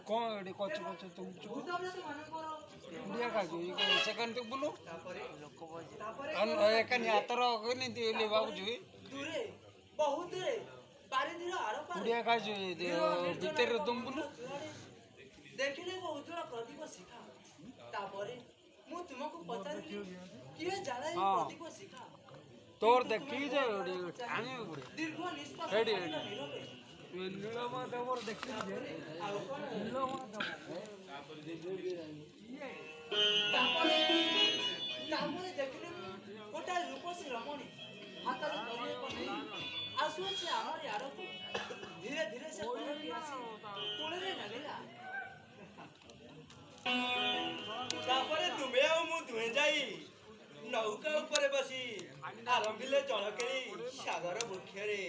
कौन एडी कच कच तुम बुढ़िया का जो ये सेकंड तो बोलो अन एकन यातर कोनी दिले बाबू जी दूरे बहुत दूरे पारी दिरो आरो पारी बुढ़िया का जो भीतर तुम बोलो देखिले को उज्जवल प्रदीप शिखा तापरे मु तुमको पचारिली किए जाला ये प्रदीप शिखा तोर देखी जे आने बुढ़े दीर्घ निष्पास हेडी नीरवे नीलमा देवर देखी जे नीलमा तापरे देखिले गोटा रूपसी रमणी हातर करिए कोनी आसु से हमर यारो को धीरे धीरे से परटी आसी तुळे नगेला तापरे तुमे आ मु दुहे जाई नौका ऊपर बसी आरंभिले जलकेरी सागर वृक्षरे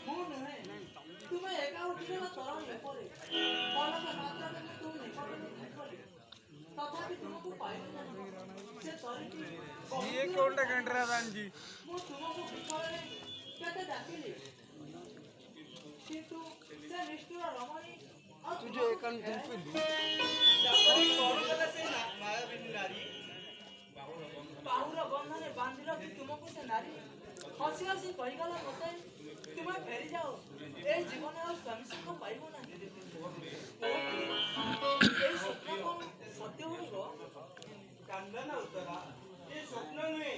मु नहे तुमे एका उठिले ना तरल ऊपरे मन में मात्र में तुम निकट में देखले तथापि तुमको पाइलो नहीं से तरीकी ये कोंडा कंट्रा दान जी मु तुमको विफलरे केते डाकिले किंतु से निष्ठुर रमणी तुझे एकन तुम पे तापरे कौन कला से मायाविनी नारी बाहुर बंधने बांधिल कि तुमको से नारी हसी हसी कहीगला मते तुम्हें फेरी जाओ ए जीवन और स्वामी सुख पाइबो ना ए स्वप्न कौन सत्य होइबो कांदन उतरा ये स्वप्न नुहे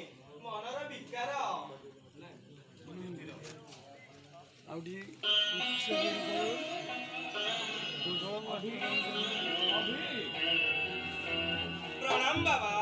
मनर विकार आउडी प्रणाम बाबा